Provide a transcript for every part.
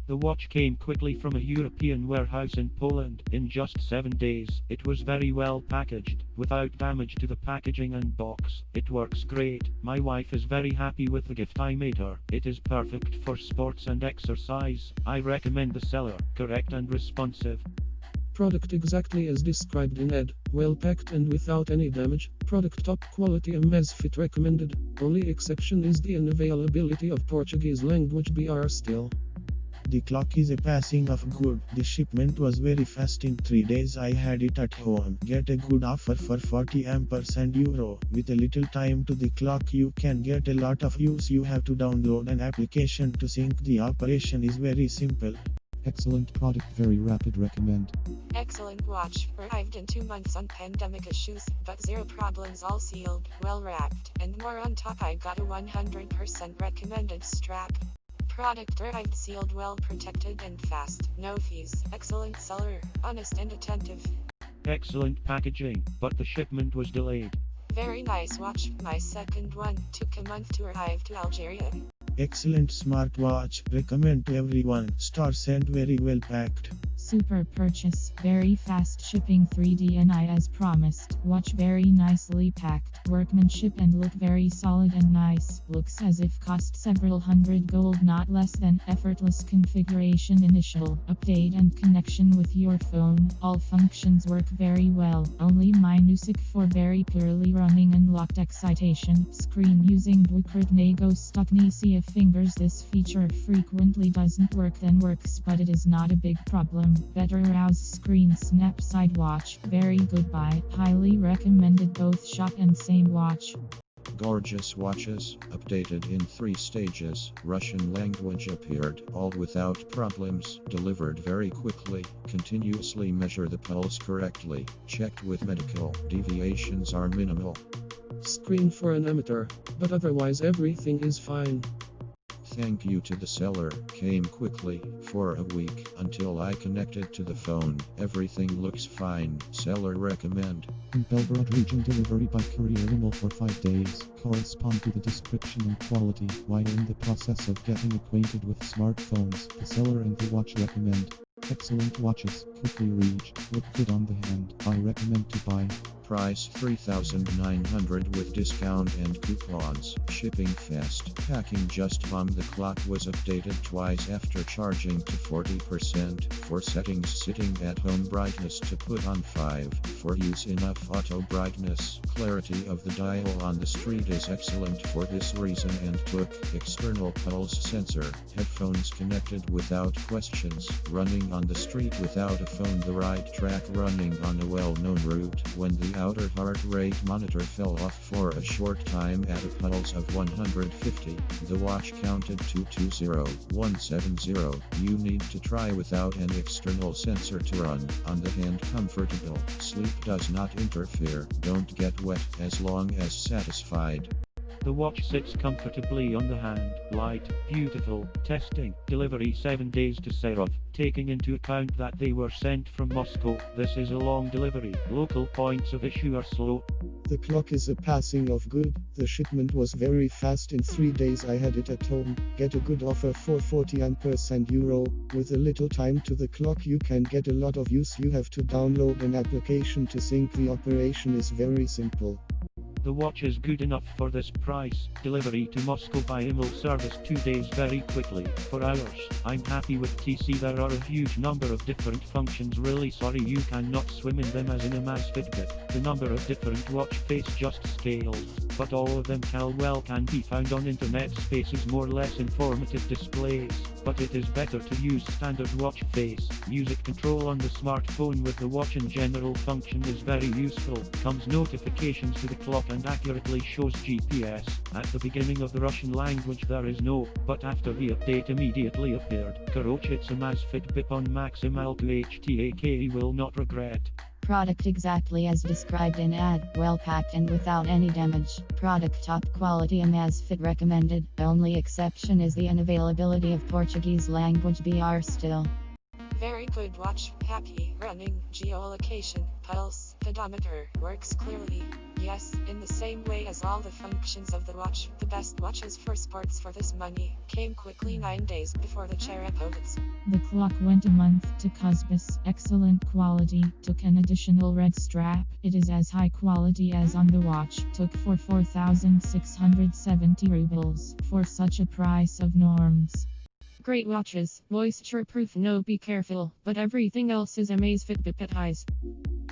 The watch came quickly from a European warehouse in Poland in just 7 days. It was very well packaged, without damage to the packaging and box. It works great. My wife is very happy with the gift I made her. It is perfect for sports and exercise. I recommend the seller. Correct and responsive. Product exactly as described in ad, well packed and without any damage. Product top quality Amazfit recommended. Only exception is the unavailability of Portuguese language BR still. The clock is a passing of good. The shipment was very fast in 3 days. I had it at home. Get a good offer for 40% euro. With a little time to the clock you can get a lot of use. You have to download an application to sync. The operation is very simple. Excellent product, very rapid, recommend. Excellent watch, arrived in 2 months on pandemic issues, but zero problems, all sealed, well wrapped, and more on top. I got a 100% recommended strap. Product arrived sealed, well protected and fast, no fees. Excellent seller, honest and attentive. Excellent packaging, but the shipment was delayed. Very nice watch, my second one, took a month to arrive to Algeria. Excellent smartwatch, recommend to everyone. Stars and very well packed. Super purchase, very fast shipping, 3D and as promised. Watch very nicely packed, workmanship and look very solid and nice. Looks as if cost several hundred gold, not less than. Effortless configuration, initial update and connection with your phone. All functions work very well. Only music for very poorly running unlocked excitation. Screen using dwukrotnego stopnisia fingers. This feature frequently doesn't work, then works, but it is not a big problem. Better rouse screen snap side watch. Very good buy. Highly recommended, both shop and same watch. Gorgeous watches, updated in 3 stages. Russian language appeared, all without problems. Delivered very quickly. Continuously measure the pulse correctly. Checked with medical. Deviations are minimal. Screen for an amateur, but otherwise everything is fine. Thank you to the seller. Came quickly, for a week, until I connected to the phone. Everything looks fine. Seller recommend. In Belgrade region, delivery by courier minimal for 5 days. Correspond to the description and quality. While in the process of getting acquainted with smartphones, the seller and the watch recommend. Excellent watches, quickly reached, look good on the hand. I recommend to buy. Price 3,900 with discount and coupons. Shipping fast. Packing just bomb. The clock was updated twice after charging to 40%. For settings, sitting at home brightness to put on 5. For use, enough auto brightness. Clarity of the dial on the street is excellent for this reason, and took external pulse sensor. Headphones connected without questions. Running on the street without a phone. The right track running on a well-known route. When the outer heart rate monitor fell off for a short time at a pulse of 150. The watch counted 220170. You need to try without an external sensor to run. On the hand, comfortable. Sleep does not interfere. Don't get wet as long as satisfied. The watch sits comfortably on the hand. Light, beautiful. Testing. Delivery 7 days to Serov. Taking into account that they were sent from Moscow, this is a long delivery. Local points of issue are slow. The clock is a passing of good. The shipment was very fast. In 3 days I had it at home. Get a good offer for 40% euro. With a little time to the clock you can get a lot of use. You have to download an application to sync. The operation is very simple. The watch is good enough for this price. Delivery to Moscow by email service 2 days very quickly. For hours. I'm happy with TC. There are a huge number of different functions. Really sorry you cannot swim in them as in a Amazfit bit. The number of different watch face just scales. But all of them can be found on internet spaces, more or less informative displays. But it is better to use standard watch face. Music control on the smartphone with the watch in general function is very useful. Comes notifications to the clock and accurately shows GPS. At the beginning of the Russian language there is no, but after the update immediately appeared. Короче, it's Amazfit bip on maximal to HTAK, you will not regret. Product exactly as described in ad, well packed and without any damage. Product top quality, Amazfit recommended. Only exception is the unavailability of Portuguese language BR still. Very good watch, happy, running, geolocation, pulse, pedometer, works clearly. Yes, in the same way as all the functions of the watch, the best watches for sports for this money came quickly 9 days before the Cherepovets. The clock went a month to Cosbus. Excellent quality. Took an additional red strap. It is as high quality as on the watch. Took for 4,670 rubles. For such a price of norms. Great watches. Moisture proof. No, be careful. But everything else is Amazfit Bipetize.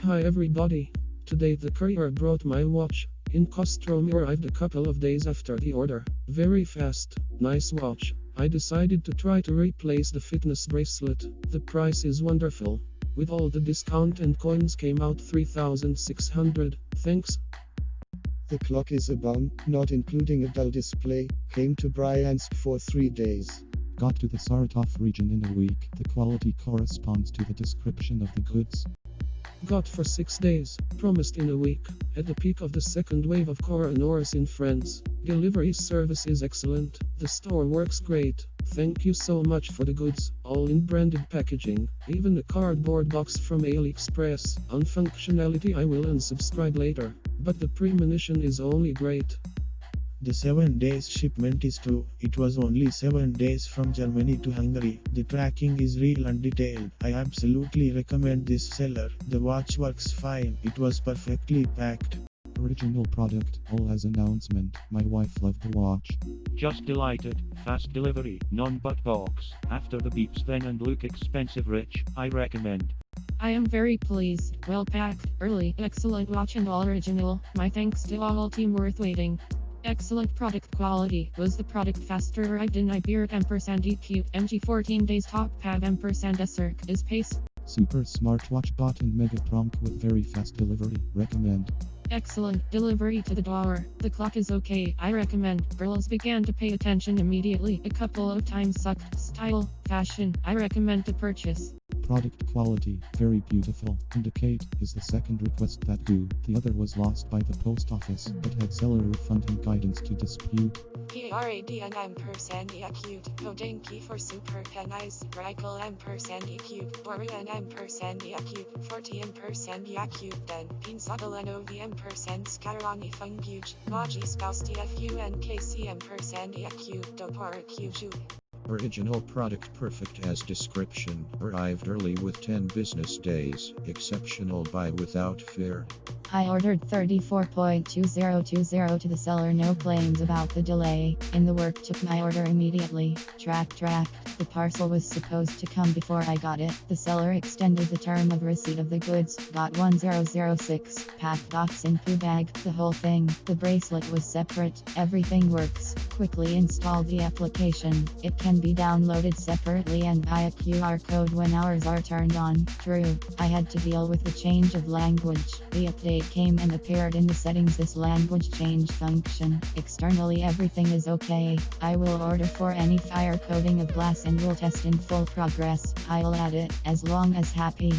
Hi everybody. Today the courier brought my watch. In Kostroma arrived a couple of days after the order. Very fast. Nice watch. I decided to try to replace the fitness bracelet. The price is wonderful. With all the discount and coins came out 3,600. Thanks. The clock is a bomb, not including a dull display, came to Bryansk for 3 days. Got to the Saratov region in a week. The quality corresponds to the description of the goods. Got for 6 days, promised in a week. At the peak of the second wave of coronavirus in France. Delivery service is excellent. The store works great. Thank you so much for the goods, all in branded packaging. Even a cardboard box from AliExpress. On functionality I will unsubscribe later. But the premonition is only great. The 7 days shipment is true. It was only 7 days from Germany to Hungary. The tracking is real and detailed. I absolutely recommend this seller. The watch works fine. It was perfectly packed. Original product, all as announcement. My wife loved the watch. Just delighted. Fast delivery, none but box. After the beeps then and look expensive rich, I recommend. I am very pleased. Well packed, early, excellent watch and all original. My thanks to all team worth waiting. Excellent product quality. Was the product faster? Arrived in Iberia %EQ. MG 14 days top pad %SERC. Is pace. Super smartwatch bought in mega prompt with very fast delivery. Recommend. Excellent delivery to the door. The clock is okay. I recommend. Girls began to pay attention immediately. A couple of times sucked. Style, fashion. I recommend to purchase. Product quality, very beautiful. Indicate is the second request that do. The other was lost by the post office, but had seller refund and guidance to dispute. PRADN %EQ. Podinki for super pennies. Reichel %EQ. Boruan %EQ. 40% EQ. Den. Pinsagaleno % Skarani Funguj. Maji Spausti FUN KCM %EQ. Dopor QJ. Original product perfect as description. Arrived early with 10 business days. Exceptional buy without fear. I ordered 34.2020 to the seller. No claims about the delay. In the work took my order immediately. Tracked. The parcel was supposed to come before I got it. The seller extended the term of receipt of the goods. Got 1006. Packed box in poo bag. The whole thing. The bracelet was separate. Everything works. Quickly installed the application. It can be downloaded separately and by a QR code when hours are turned on. True. I had to deal with the change of language. The update came and appeared in the settings this language change function. Externally everything is okay. I will order for any fire coating of glass and will test in full progress. I'll add it as long as happy.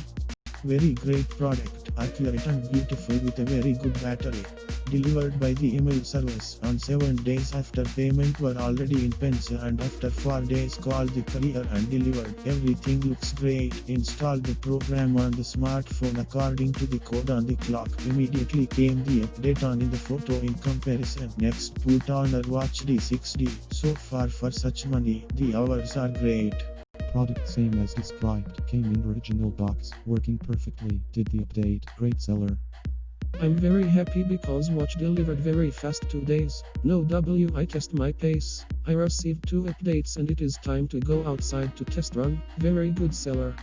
Very great product. Accurate and beautiful with a very good battery. Delivered by the email service on 7 days after payment were already in Pensa, and after 4 days called the courier and delivered. Everything looks great. Installed the program on the smartphone according to the code on the clock. Immediately came the update on in the photo in comparison. Next put on a watch D6D. So far for such money, the hours are great. Product same as described. Came in original box. Working perfectly. Did the update. Great seller. I'm very happy because watch delivered very fast 2 days. No W, I test my pace. I received 2 updates and it is time to go outside to test run. Very good seller.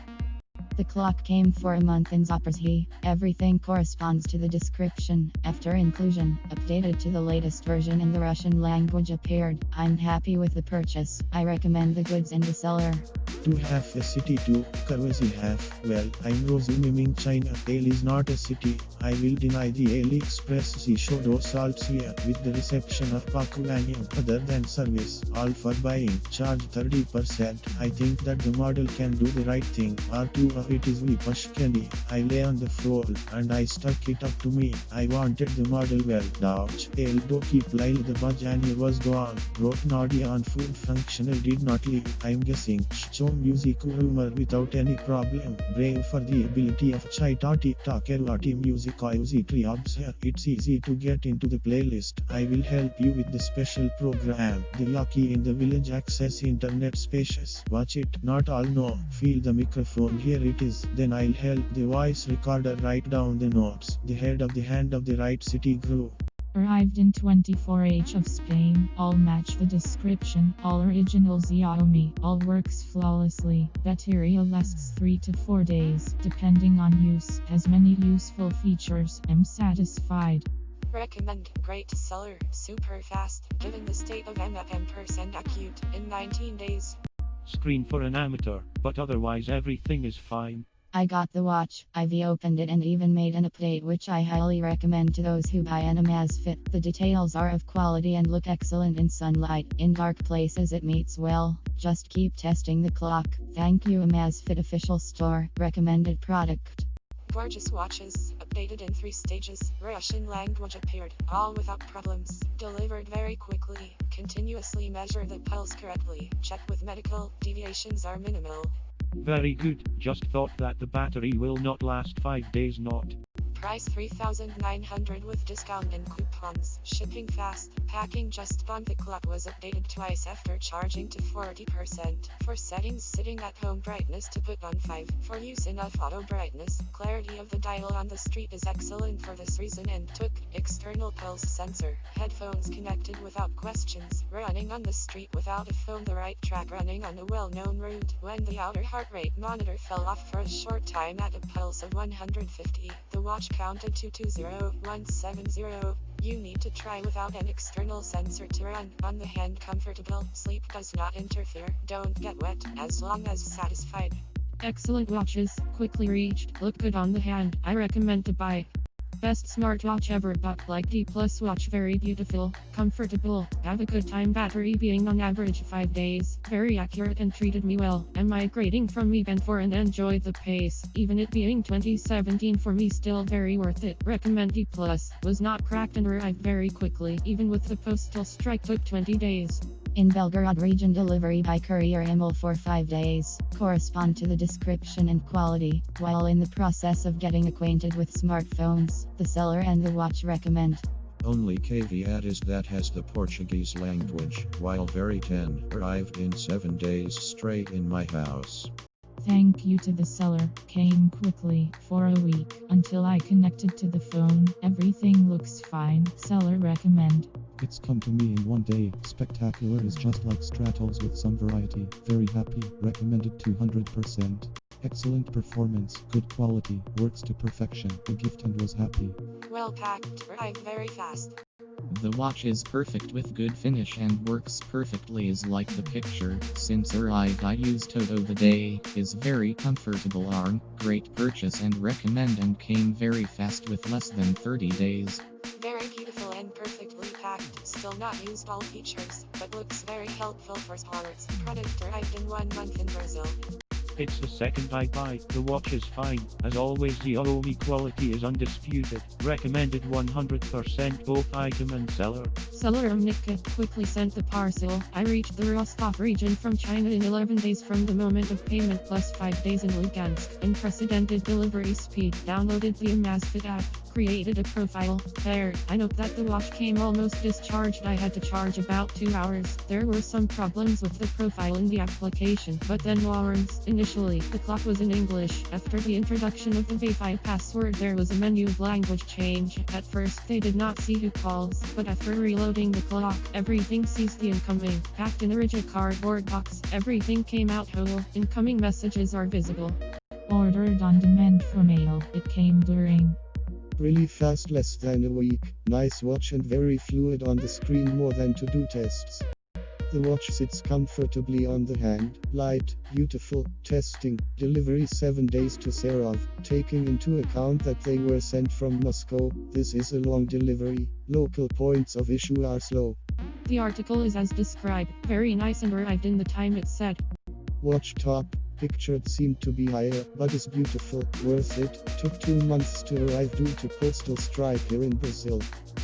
The clock came for a month in Zaporizhzhia. Everything corresponds to the description. After inclusion, updated to the latest version in the Russian language appeared. I'm happy with the purchase. I recommend the goods and the seller. To have a city too, Karwazi have. Well, I'm resuming China. Ale is not a city. I will deny the AliExpress Shishodo salts here with the reception of Pakuvanium other than service. All for buying. Charge 30%. I think that the model can do the right thing. R2 of it is Vipashkani. I lay on the floor and I stuck it up to me. I wanted the model well. Dodge. Ale do keep lile the Bajani was gone. Wrote Nadia on food functional did not leave. I'm guessing. music rumor without any problem. Brave for the ability of Chaita TikTok Eruati music easily observe. It's easy to get into the playlist. I will help you with the special program. The lucky in the village access internet spacious. Watch it. Not all know. Feel the microphone. Here it is. Then I'll help the voice recorder write down the notes. The head of the hand of the right city grew. Arrived in 24H of Spain, all match the description, all original Xiaomi, all works flawlessly, battery lasts 3 to 4 days, depending on use, has many useful features, am satisfied. Recommend. Great seller, super fast, given the state of MM% acute, in 19 days. Screen for an amateur, but otherwise everything is fine. I got the watch, I've opened it and even made an update which I highly recommend to those who buy an Amazfit. The details are of quality and look excellent in sunlight. In dark places it meets well. Just keep testing the clock. Thank you Amazfit official store. Recommended product. Gorgeous watches, updated in 3 stages, Russian language appeared, all without problems, delivered very quickly, continuously measure the pulse correctly, check with medical, deviations are minimal. Very good, just thought that the battery will not last 5 days not. Price 3,900 with discount and coupons. Shipping fast. Packing just bomb. The clock was updated twice after charging to 40%. For settings, sitting at home brightness to put on 5. For use enough auto brightness. Clarity of the dial on the street is excellent for this reason and took external pulse sensor. Headphones connected without questions. Running on the street without a phone. The right track running on a well-known route. When the outer heart rate monitor fell off for a short time at a pulse of 150, the watch counted to 20170. You need to try without an external sensor to run. On the hand comfortable, sleep does not interfere, don't get wet, as long as satisfied. Excellent watches, quickly reached, look good on the hand. I recommend to buy. Best smartwatch ever, but like D Plus watch, very beautiful, comfortable, have a good time, battery being on average 5 days, very accurate and treated me well. Am migrating from Mi Band 4 and enjoy the pace, even it being 2017 for me still very worth it. Recommend D Plus, was not cracked and arrived very quickly, even with the postal strike took 20 days. In Belgorod region delivery by courier Imol for 5 days, correspond to the description and quality. While in the process of getting acquainted with smartphones, the seller and the watch recommend. Only caveat is that has the Portuguese language, while very 10 arrived in 7 days straight in my house. Thank you to the seller, came quickly, for a week, until I connected to the phone, everything looks fine, seller recommend. It's come to me in 1 day. Spectacular is just like Stratos with some variety. Very happy. Recommended 200%. Excellent performance. Good quality. Works to perfection. A gift and was happy. Well packed, arrived very fast. The watch is perfect with good finish and works perfectly as like the picture. Since arrived I used Toto the day, is very comfortable arm, great purchase and recommend and came very fast with less than 30 days. Very beautiful and perfectly packed, still not used all features, but looks very helpful for sports. Product arrived in 1 month in Brazil. It's the second I buy. The watch is fine. As always, the Xiaomi quality is undisputed. Recommended 100% both item and seller. Seller Amnica quickly sent the parcel. I reached the Rostov region from China in 11 days from the moment of payment plus 5 days in Lugansk. Unprecedented delivery speed. Downloaded the Amazfit app. Created a profile. Paired. I note that the watch came almost discharged. I had to charge about 2 hours. There were some problems with the profile in the application, but then warrants. Initially, the clock was in English. After the introduction of the Wi-Fi password, there was a menu of language change. At first, they did not see who calls, but after reloading the clock, everything sees the incoming. Packed in a rigid cardboard box, everything came out whole. Incoming messages are visible. Ordered on demand for mail, it came during. Really fast, less than a week. Nice watch and very fluid on the screen, more than to do tests. The watch sits comfortably on the hand. Light, beautiful. Testing. Delivery 7 days to Sarov. Taking into account that they were sent from Moscow, this is a long delivery. Local points of issue are slow. The article is as described. Very nice and arrived in the time it said. Watch top. Pictured seemed to be higher, but is beautiful. Worth it. Took 2 months to arrive due to postal strike here in Brazil.